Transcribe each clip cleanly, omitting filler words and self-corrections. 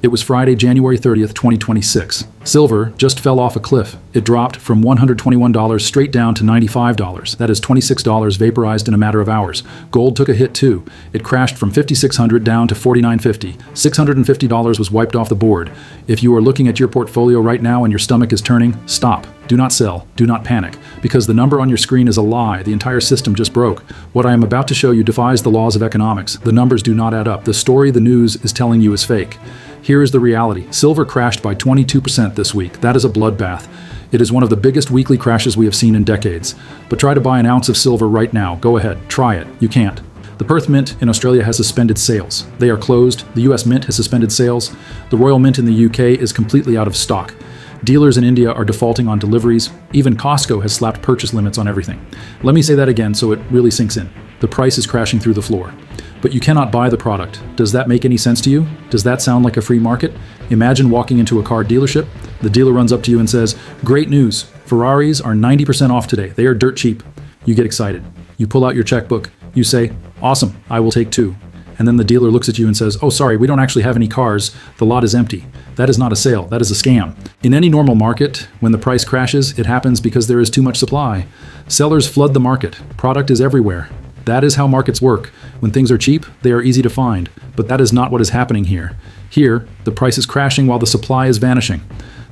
It was Friday, January 30th, 2026. Silver just fell off a cliff. It dropped from $121 straight down to $95. That is $26 vaporized in a matter of hours. Gold took a hit too. It crashed from $5,600 down to $4,950. $650 was wiped off the board. If you are looking at your portfolio right now and your stomach is turning, stop. Do not sell. Do not panic. Because the number on your screen is a lie. The entire system just broke. What I am about to show you defies the laws of economics. The numbers do not add up. The story the news is telling you is fake. Here is the reality. Silver crashed by 22% this week. That is a bloodbath. It is one of the biggest weekly crashes we have seen in decades. But try to buy an ounce of silver right now. Go ahead. Try it. You can't. The Perth Mint in Australia has suspended sales. They are closed. The US Mint has suspended sales. The Royal Mint in the UK is completely out of stock. Dealers in India are defaulting on deliveries. Even Costco has slapped purchase limits on everything. Let me say that again so it really sinks in. The price is crashing through the floor. But you cannot buy the product. Does that make any sense to you? Does that sound like a free market? Imagine walking into a car dealership. The dealer runs up to you and says, "Great news. Ferraris are 90% off today. They are dirt cheap." You get excited. You pull out your checkbook. You say, "Awesome, I will take 2." And then the dealer looks at you and says, "Oh, sorry, we don't actually have any cars. The lot is empty." That is not a sale. That is a scam. In any normal market, when the price crashes, it happens because there is too much supply. Sellers flood the market. Product is everywhere. That is how markets work. When things are cheap, they are easy to find. But that is not what is happening here. Here, the price is crashing while the supply is vanishing.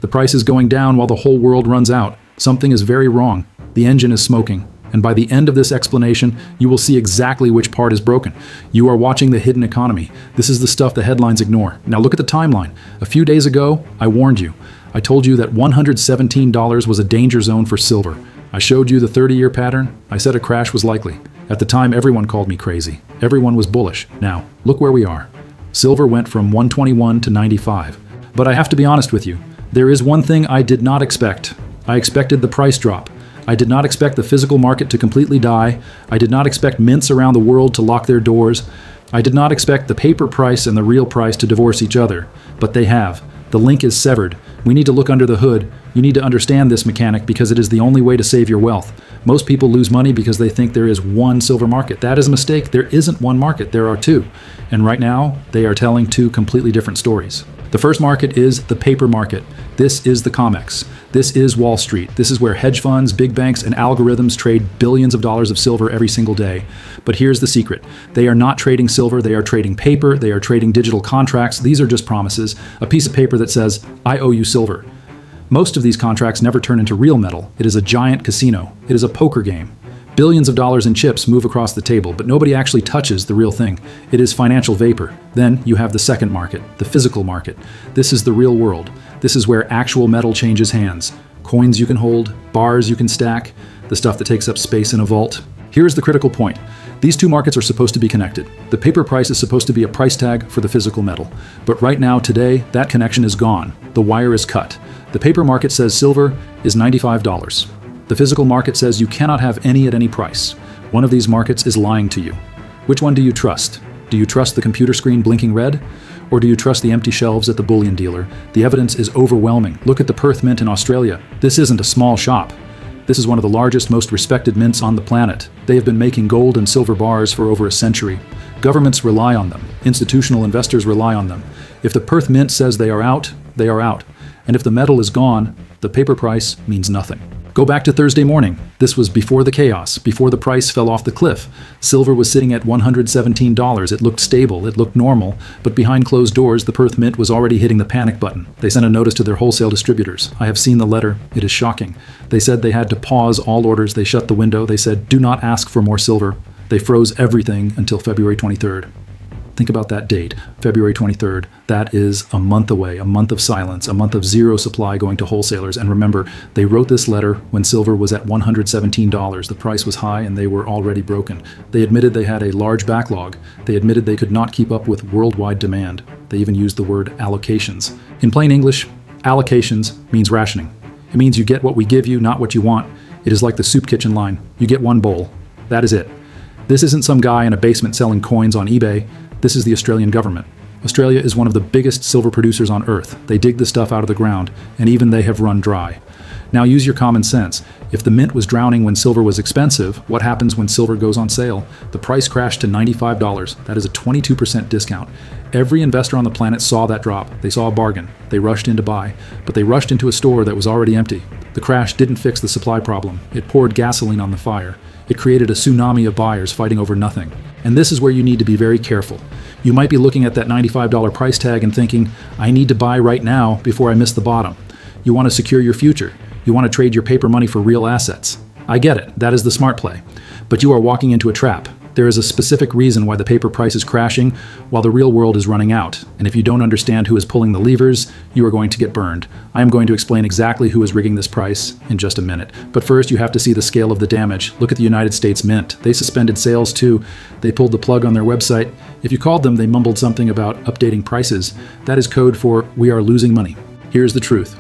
The price is going down while the whole world runs out. Something is very wrong. The engine is smoking. And by the end of this explanation, you will see exactly which part is broken. You are watching the hidden economy. This is the stuff the headlines ignore. Now look at the timeline. A few days ago, I warned you. I told you that $117 was a danger zone for silver. I showed you the 30-year pattern. I said a crash was likely. At the time, everyone called me crazy. Everyone was bullish. Now, look where we are. Silver went from 121 to 95. But I have to be honest with you. There is one thing I did not expect. I expected the price drop. I did not expect the physical market to completely die. I did not expect mints around the world to lock their doors. I did not expect the paper price and the real price to divorce each other. But they have. The link is severed. We need to look under the hood. You need to understand this mechanic because it is the only way to save your wealth. Most people lose money because they think there is one silver market. That is a mistake. There isn't one market. There are two. And right now, they are telling two completely different stories. The first market is the paper market. This is the COMEX. This is Wall Street. This is where hedge funds, big banks, and algorithms trade billions of dollars of silver every single day. But here's the secret. They are not trading silver. They are trading paper. They are trading digital contracts. These are just promises. A piece of paper that says, "I owe you silver." Most of these contracts never turn into real metal. It is a giant casino. It is a poker game. Billions of dollars in chips move across the table, but nobody actually touches the real thing. It is financial vapor. Then you have the second market, the physical market. This is the real world. This is where actual metal changes hands. Coins you can hold, bars you can stack, the stuff that takes up space in a vault. Here's the critical point. These two markets are supposed to be connected. The paper price is supposed to be a price tag for the physical metal. But right now, today, that connection is gone. The wire is cut. The paper market says silver is $95. The physical market says you cannot have any at any price. One of these markets is lying to you. Which one do you trust? Do you trust the computer screen blinking red? Or do you trust the empty shelves at the bullion dealer? The evidence is overwhelming. Look at the Perth Mint in Australia. This isn't a small shop. This is one of the largest, most respected mints on the planet. They have been making gold and silver bars for over a century. Governments rely on them. Institutional investors rely on them. If the Perth Mint says they are out, they are out. And if the metal is gone, the paper price means nothing. Go back to Thursday morning. This was before the chaos, before the price fell off the cliff. Silver was sitting at $117. It looked stable, it looked normal, but behind closed doors, the Perth Mint was already hitting the panic button. They sent a notice to their wholesale distributors. I have seen the letter. It is shocking. They said they had to pause all orders. They shut the window. They said, "Do not ask for more silver." They froze everything until February 23rd. Think about that date, February 23rd. That is a month away, a month of silence, a month of zero supply going to wholesalers. And remember, they wrote this letter when silver was at $117. The price was high and they were already broken. They admitted they had a large backlog. They admitted they could not keep up with worldwide demand. They even used the word allocations. In plain English, allocations means rationing. It means you get what we give you, not what you want. It is like the soup kitchen line. You get one bowl. That is it. This isn't some guy in a basement selling coins on eBay. This is the Australian government. Australia is one of the biggest silver producers on Earth. They dig the stuff out of the ground, and even they have run dry. Now use your common sense. If the mint was drowning when silver was expensive, what happens when silver goes on sale? The price crashed to $95. That is a 22% discount. Every investor on the planet saw that drop. They saw a bargain. They rushed in to buy, but they rushed into a store that was already empty. The crash didn't fix the supply problem. It poured gasoline on the fire. It created a tsunami of buyers fighting over nothing. And this is where you need to be very careful. You might be looking at that $95 price tag and thinking, I need to buy right now before I miss the bottom. You want to secure your future. You want to trade your paper money for real assets. I get it. That is the smart play. But you are walking into a trap. There is a specific reason why the paper price is crashing while the real world is running out. And if you don't understand who is pulling the levers, you are going to get burned. I am going to explain exactly who is rigging this price in just a minute. But first, you have to see the scale of the damage. Look at the United States Mint. They suspended sales too. They pulled the plug on their website. If you called them, they mumbled something about updating prices. That is code for we are losing money. Here's the truth.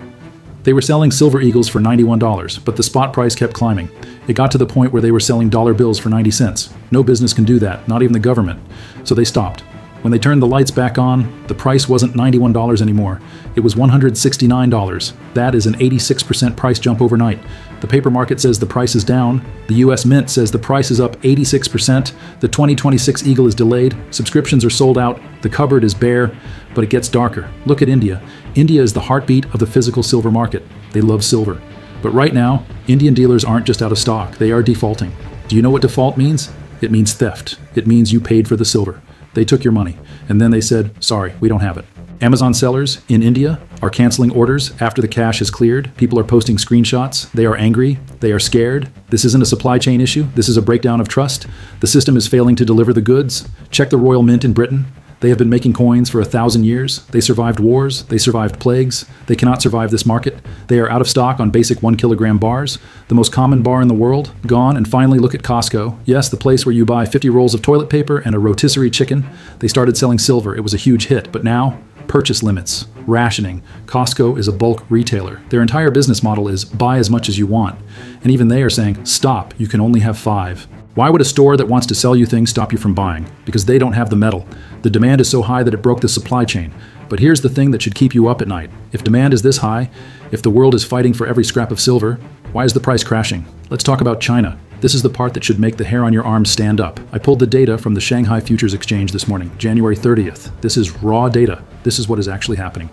They were selling silver eagles for $91, but the spot price kept climbing. It got to the point where they were selling dollar bills for 90 cents. No business can do that, not even the government. So they stopped. When they turned the lights back on, the price wasn't $91 anymore. It was $169. That is an 86% price jump overnight. The paper market says the price is down. The US Mint says the price is up 86%. The 2026 Eagle is delayed. Subscriptions are sold out. The cupboard is bare, but it gets darker. Look at India. India is the heartbeat of the physical silver market. They love silver. But right now, Indian dealers aren't just out of stock. They are defaulting. Do you know what default means? It means theft. It means you paid for the silver. They took your money, and then they said, sorry, we don't have it. Amazon sellers in India are canceling orders after the cash is cleared. People are posting screenshots. They are angry. They are scared. This isn't a supply chain issue. This is a breakdown of trust. The system is failing to deliver the goods. Check the Royal Mint in Britain. They have been making coins for 1,000 years. They survived wars. They survived plagues. They cannot survive this market. They are out of stock on basic 1 kilogram bars. The most common bar in the world, gone. And finally, look at Costco. Yes, the place where you buy 50 rolls of toilet paper and a rotisserie chicken. They started selling silver. It was a huge hit. But now, purchase limits, rationing. Costco is a bulk retailer. Their entire business model is buy as much as you want. And even they are saying, stop, you can only have 5. Why would a store that wants to sell you things stop you from buying? Because they don't have the metal. The demand is so high that it broke the supply chain. But here's the thing that should keep you up at night. If demand is this high, if the world is fighting for every scrap of silver, why is the price crashing? Let's talk about China. This is the part that should make the hair on your arms stand up. I pulled the data from the Shanghai Futures Exchange this morning, January 30th. This is raw data. This is what is actually happening.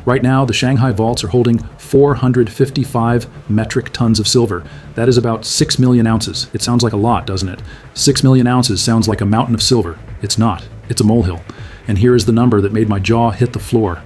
Right now, the Shanghai vaults are holding 455 metric tons of silver. That is about 6 million ounces. It sounds like a lot, doesn't it? 6 million ounces sounds like a mountain of silver. It's not. It's a molehill. And here is the number that made my jaw hit the floor.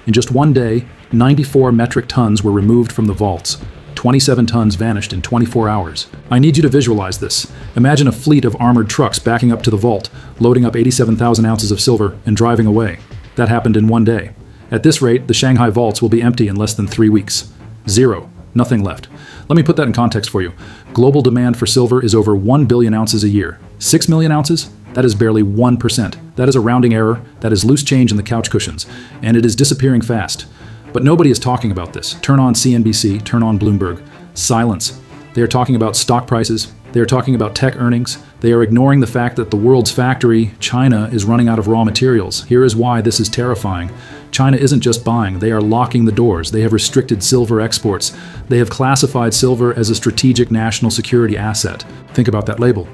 In just one day, 94 metric tons were removed from the vaults. 27 tons vanished in 24 hours. I need you to visualize this. Imagine a fleet of armored trucks backing up to the vault, loading up 87,000 ounces of silver and driving away. That happened in one day. At this rate, the Shanghai vaults will be empty in less than 3 weeks. Zero. Nothing left. Let me put that in context for you. Global demand for silver is over 1 billion ounces a year. 6 million ounces? That is barely 1%. That is a rounding error. That is loose change in the couch cushions. And it is disappearing fast. But nobody is talking about this. Turn on CNBC, turn on Bloomberg. Silence. They are talking about stock prices. They are talking about tech earnings. They are ignoring the fact that the world's factory, China, is running out of raw materials. Here is why this is terrifying. China isn't just buying, they are locking the doors. They have restricted silver exports. They have classified silver as a strategic national security asset. Think about that label.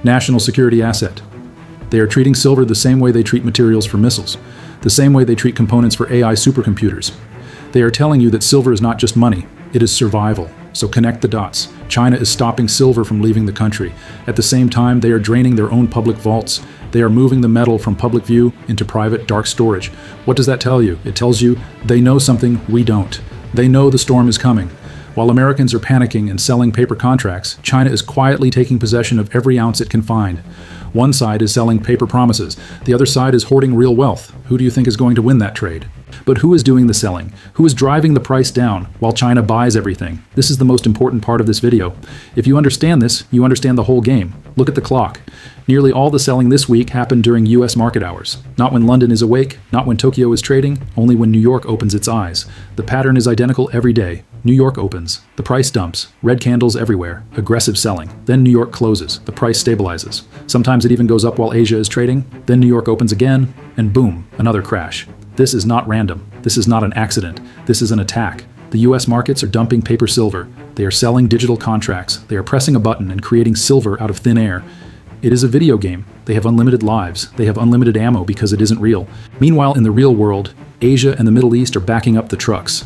National security asset. They are treating silver the same way they treat materials for missiles, the same way they treat components for AI supercomputers. They are telling you that silver is not just money, it is survival. So connect the dots. China is stopping silver from leaving the country. At the same time, they are draining their own public vaults. They are moving the metal from public view into private dark storage. What does that tell you? It tells you they know something we don't. They know the storm is coming. While Americans are panicking and selling paper contracts, China is quietly taking possession of every ounce it can find. One side is selling paper promises. The other side is hoarding real wealth. Who do you think is going to win that trade? But who is doing the selling? Who is driving the price down while China buys everything? This is the most important part of this video. If you understand this, you understand the whole game. Look at the clock. Nearly all the selling this week happened during US market hours. Not when London is awake, not when Tokyo is trading, only when New York opens its eyes. The pattern is identical every day. New York opens. The price dumps. Red candles everywhere. Aggressive selling. Then New York closes. The price stabilizes. Sometimes it even goes up while Asia is trading. Then New York opens again, and boom, another crash. This is not random. This is not an accident. This is an attack. The US markets are dumping paper silver. They are selling digital contracts. They are pressing a button and creating silver out of thin air. It is a video game. They have unlimited lives. They have unlimited ammo because it isn't real. Meanwhile, in the real world, Asia and the Middle East are backing up the trucks.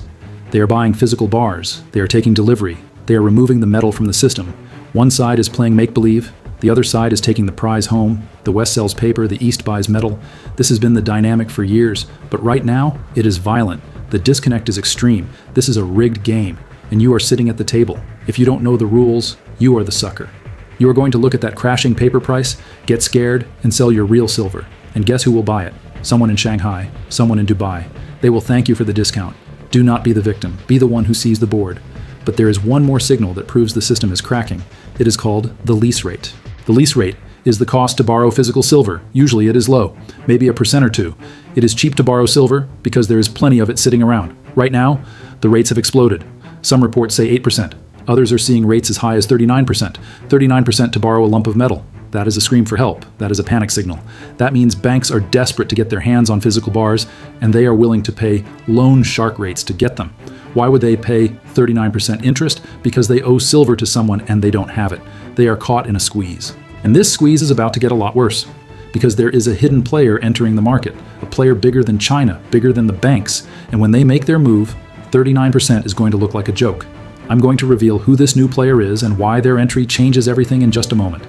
They are buying physical bars. They are taking delivery. They are removing the metal from the system. One side is playing make-believe. The other side is taking the prize home. The West sells paper. The East buys metal. This has been the dynamic for years, but right now, it is violent. The disconnect is extreme. This is a rigged game, and you are sitting at the table. If you don't know the rules, you are the sucker. You are going to look at that crashing paper price, get scared, and sell your real silver. And guess who will buy it? Someone in Shanghai, someone in Dubai. They will thank you for the discount. Do not be the victim. Be the one who sees the board. But there is one more signal that proves the system is cracking. It is called the lease rate. The lease rate is the cost to borrow physical silver. Usually it is low, maybe 1% or 2%. It is cheap to borrow silver because there is plenty of it sitting around. Right now, the rates have exploded. Some reports say 8%. Others are seeing rates as high as 39%. 39% to borrow a lump of metal. That is a scream for help. That is a panic signal. That means banks are desperate to get their hands on physical bars, and they are willing to pay loan shark rates to get them. Why would they pay 39% interest? Because they owe silver to someone and they don't have it. They are caught in a squeeze. And this squeeze is about to get a lot worse, because there is a hidden player entering the market, a player bigger than China, bigger than the banks, and when they make their move, 39% is going to look like a joke. I'm going to reveal who this new player is and why their entry changes everything in just a moment.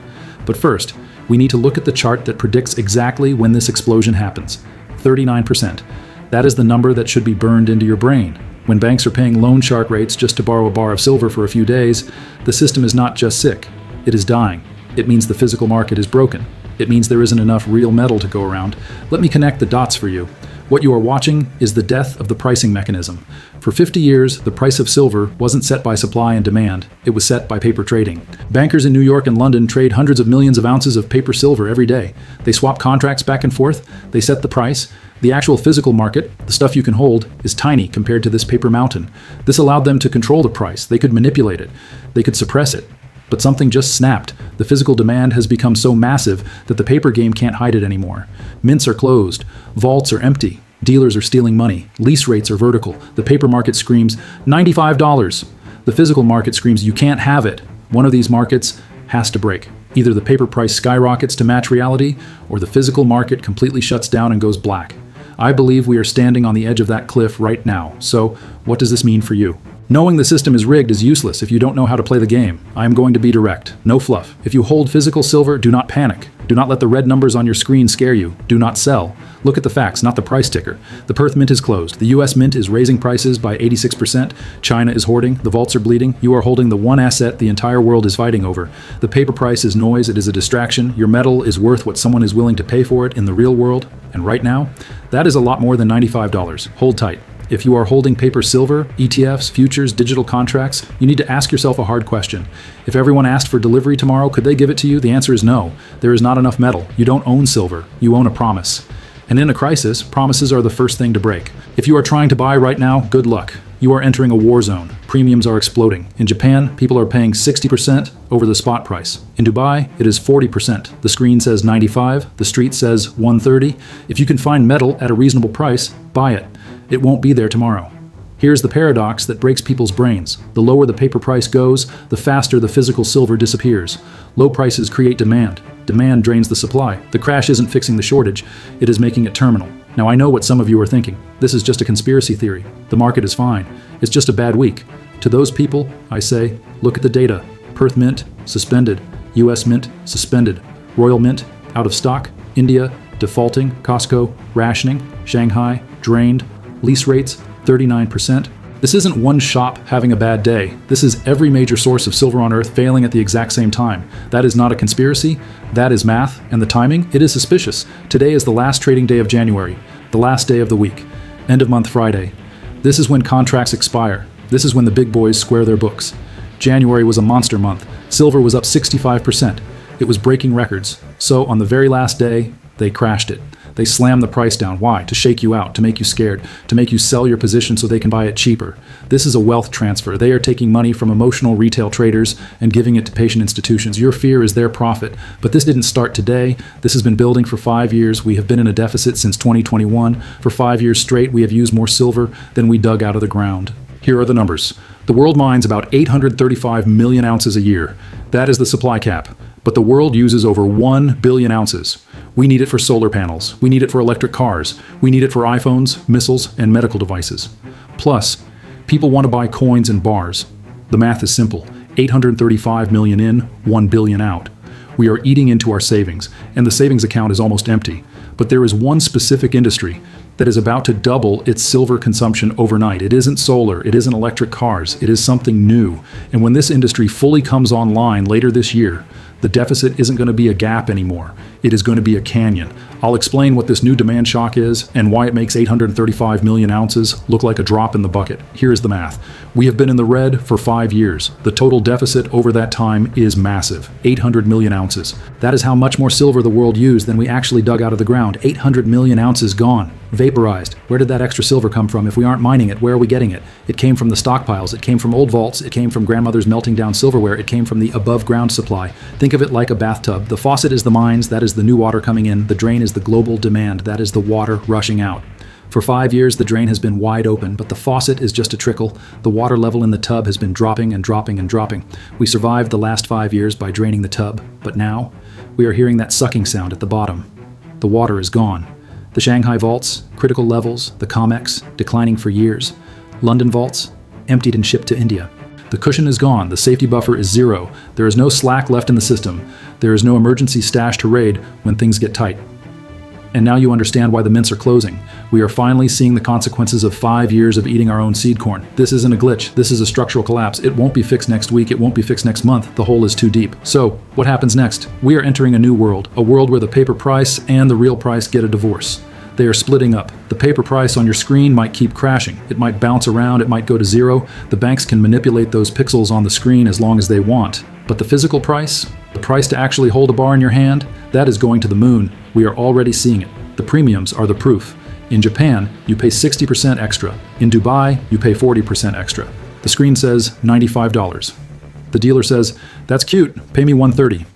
But first, we need to look at the chart that predicts exactly when this explosion happens. 39%. That is the number that should be burned into your brain. When banks are paying loan shark rates just to borrow a bar of silver for a few days, the system is not just sick, it is dying. It means the physical market is broken. It means there isn't enough real metal to go around. Let me connect the dots for you. What you are watching is the death of the pricing mechanism. For 50 years, the price of silver wasn't set by supply and demand. It was set by paper trading. Bankers in New York and London trade hundreds of millions of ounces of paper silver every day. They swap contracts back and forth. They set the price. The actual physical market, the stuff you can hold, is tiny compared to this paper mountain. This allowed them to control the price. They could manipulate it. They could suppress it. But something just snapped. The physical demand has become so massive that the paper game can't hide it anymore. Mints are closed. Vaults are empty. Dealers are stealing money. Lease rates are vertical. The paper market screams, $95. The physical market screams, you can't have it. One of these markets has to break. Either the paper price skyrockets to match reality, or the physical market completely shuts down and goes black. I believe we are standing on the edge of that cliff right now. So, what does this mean for you? Knowing the system is rigged is useless if you don't know how to play the game. I am going to be direct. No fluff. If you hold physical silver, do not panic. Do not let the red numbers on your screen scare you. Do not sell. Look at the facts, not the price ticker. The Perth Mint is closed. The US Mint is raising prices by 86%. China is hoarding. The vaults are bleeding. You are holding the one asset the entire world is fighting over. The paper price is noise. It is a distraction. Your metal is worth what someone is willing to pay for it in the real world. And right now, that is a lot more than $95. Hold tight. If you are holding paper silver, ETFs, futures, digital contracts, you need to ask yourself a hard question. If everyone asked for delivery tomorrow, could they give it to you? The answer is no. There is not enough metal. You don't own silver. You own a promise. And in a crisis, promises are the first thing to break. If you are trying to buy right now, good luck. You are entering a war zone. Premiums are exploding. In Japan, people are paying 60% over the spot price. In Dubai, it is 40%. The screen says 95, the street says 130. If you can find metal at a reasonable price, buy it. It won't be there tomorrow. Here's the paradox that breaks people's brains. The lower the paper price goes, the faster the physical silver disappears. Low prices create demand. Demand drains the supply. The crash isn't fixing the shortage, it is making it terminal. Now I know what some of you are thinking. This is just a conspiracy theory. The market is fine. It's just a bad week. To those people, I say, look at the data. Perth Mint, suspended. US Mint, suspended. Royal Mint, out of stock. India, defaulting. Costco, rationing. Shanghai, drained. Lease rates, 39%. This isn't one shop having a bad day. This is every major source of silver on Earth failing at the exact same time. That is not a conspiracy. That is math. And the timing, it is suspicious. Today is the last trading day of January, the last day of the week, end of month Friday. This is when contracts expire. This is when the big boys square their books. January was a monster month. Silver was up 65%. It was breaking records. So on the very last day, they crashed it. They slam the price down. Why? To shake you out, to make you scared, to make you sell your position so they can buy it cheaper. This is a wealth transfer. They are taking money from emotional retail traders and giving it to patient institutions. Your fear is their profit. But this didn't start today. This has been building for 5 years. We have been in a deficit since 2021. For 5 years straight, we have used more silver than we dug out of the ground. Here are the numbers. The world mines about 835 million ounces a year. That is the supply cap. But the world uses over 1 billion ounces. We need it for solar panels. We need it for electric cars. We need it for iPhones, missiles, and medical devices. Plus, people want to buy coins and bars. The math is simple. 835 million in, 1 billion out. We are eating into our savings, and the savings account is almost empty. But there is one specific industry that is about to double its silver consumption overnight. It isn't solar, it isn't electric cars, it is something new. And when this industry fully comes online later this year, the deficit isn't going to be a gap anymore. It is going to be a canyon. I'll explain what this new demand shock is and why it makes 835 million ounces look like a drop in the bucket. Here's the math. We have been in the red for 5 years. The total deficit over that time is massive, 800 million ounces. That is how much more silver the world used than we actually dug out of the ground. 800 million ounces gone, vaporized. Where did that extra silver come from? If we aren't mining it, where are we getting it? It came from the stockpiles. It came from old vaults. It came from grandmothers melting down silverware. It came from the above ground supply. Think of it like a bathtub. The faucet is the mines. That is the new water coming in. The drain is the global demand. That is the water rushing out. For 5 years, the drain has been wide open, but the faucet is just a trickle. The water level in the tub has been dropping and dropping and dropping. We survived the last 5 years by draining the tub, but now we are hearing that sucking sound at the bottom. The water is gone. The Shanghai vaults, critical levels, the COMEX, declining for years. London vaults, emptied and shipped to India. The cushion is gone. The safety buffer is zero. There is no slack left in the system. There is no emergency stash to raid when things get tight. And now you understand why the mints are closing. We are finally seeing the consequences of 5 years of eating our own seed corn. This isn't a glitch. This is a structural collapse. It won't be fixed next week. It won't be fixed next month. The hole is too deep. So, what happens next? We are entering a new world, a world where the paper price and the real price get a divorce. They are splitting up. The paper price on your screen might keep crashing. It might bounce around. It might go to zero. The banks can manipulate those pixels on the screen as long as they want. But the physical price, the price to actually hold a bar in your hand, that is going to the moon. We are already seeing it. The premiums are the proof. In Japan, you pay 60% extra. In Dubai, you pay 40% extra. The screen says $95. The dealer says, "That's cute, pay me $130."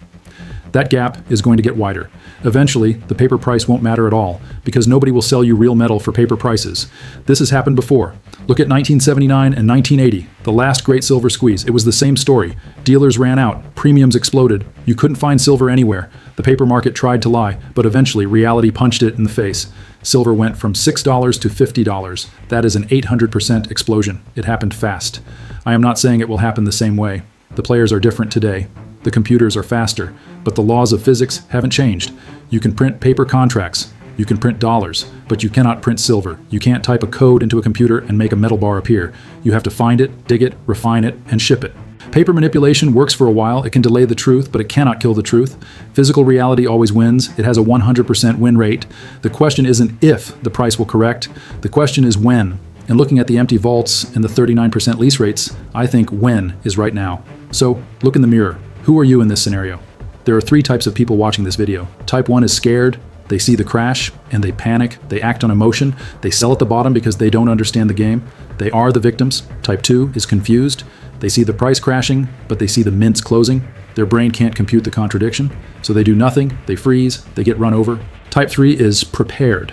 That gap is going to get wider. Eventually, the paper price won't matter at all, because nobody will sell you real metal for paper prices. This has happened before. Look at 1979 and 1980, the last great silver squeeze. It was the same story. Dealers ran out, premiums exploded. You couldn't find silver anywhere. The paper market tried to lie, but eventually reality punched it in the face. Silver went from $6 to $50. That is an 800% explosion. It happened fast. I am not saying it will happen the same way. The players are different today. The computers are faster, but the laws of physics haven't changed. You can print paper contracts, you can print dollars, but you cannot print silver. You can't type a code into a computer and make a metal bar appear. You have to find it, dig it, refine it, and ship it. Paper manipulation works for a while. It can delay the truth, but it cannot kill the truth. Physical reality always wins. It has a 100% win rate. The question isn't if the price will correct. The question is when. And looking at the empty vaults and the 39% lease rates, I think when is right now. So look in the mirror. Who are you in this scenario? There are 3 types of people watching this video. Type 1 is scared. They see the crash and they panic. They act on emotion. They sell at the bottom because they don't understand the game. They are the victims. Type 2 is confused. They see the price crashing, but they see the mints closing. Their brain can't compute the contradiction, so they do nothing. They freeze. They get run over. Type 3 is prepared.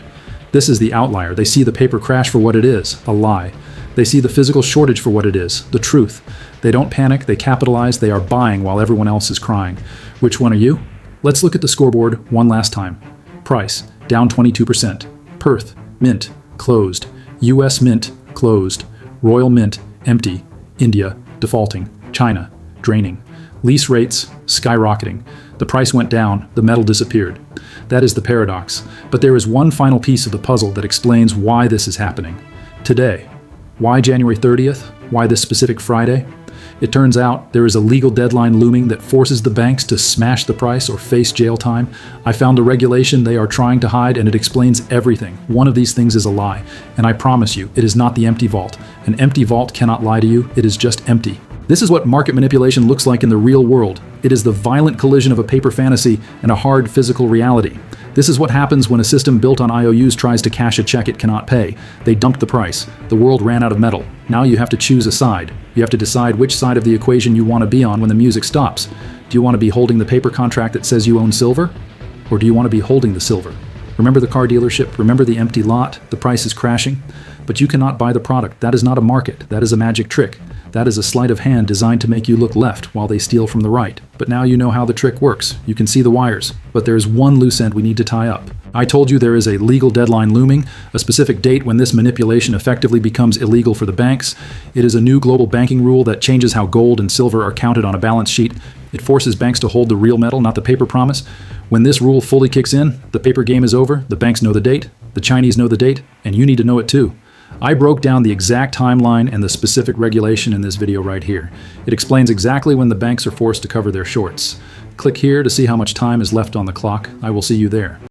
This is the outlier. They see the paper crash for what it is, a lie. They see the physical shortage for what it is, the truth. They don't panic, they capitalize, they are buying while everyone else is crying. Which one are you? Let's look at the scoreboard one last time. Price, down 22%. Perth, mint, closed. US mint, closed. Royal mint, empty. India, defaulting. China, draining. Lease rates, skyrocketing. The price went down, the metal disappeared. That is the paradox. But there is one final piece of the puzzle that explains why this is happening. Today. Why January 30th? Why this specific Friday? It turns out there is a legal deadline looming that forces the banks to smash the price or face jail time. I found a regulation they are trying to hide, and it explains everything. One of these things is a lie, and I promise you, it is not the empty vault. An empty vault cannot lie to you. It is just empty. This is what market manipulation looks like in the real world. It is the violent collision of a paper fantasy and a hard physical reality. This is what happens when a system built on IOUs tries to cash a check it cannot pay. They dumped the price. The world ran out of metal. Now you have to choose a side. You have to decide which side of the equation you want to be on when the music stops. Do you want to be holding the paper contract that says you own silver? Or do you want to be holding the silver? Remember the car dealership? Remember the empty lot? The price is crashing? But you cannot buy the product. That is not a market. That is a magic trick. That is a sleight of hand designed to make you look left while they steal from the right. But now you know how the trick works. You can see the wires. But there is one loose end we need to tie up. I told you there is a legal deadline looming, a specific date when this manipulation effectively becomes illegal for the banks. It is a new global banking rule that changes how gold and silver are counted on a balance sheet. It forces banks to hold the real metal, not the paper promise. When this rule fully kicks in, the paper game is over, the banks know the date, the Chinese know the date, and you need to know it too. I broke down the exact timeline and the specific regulation in this video right here. It explains exactly when the banks are forced to cover their shorts. Click here to see how much time is left on the clock. I will see you there.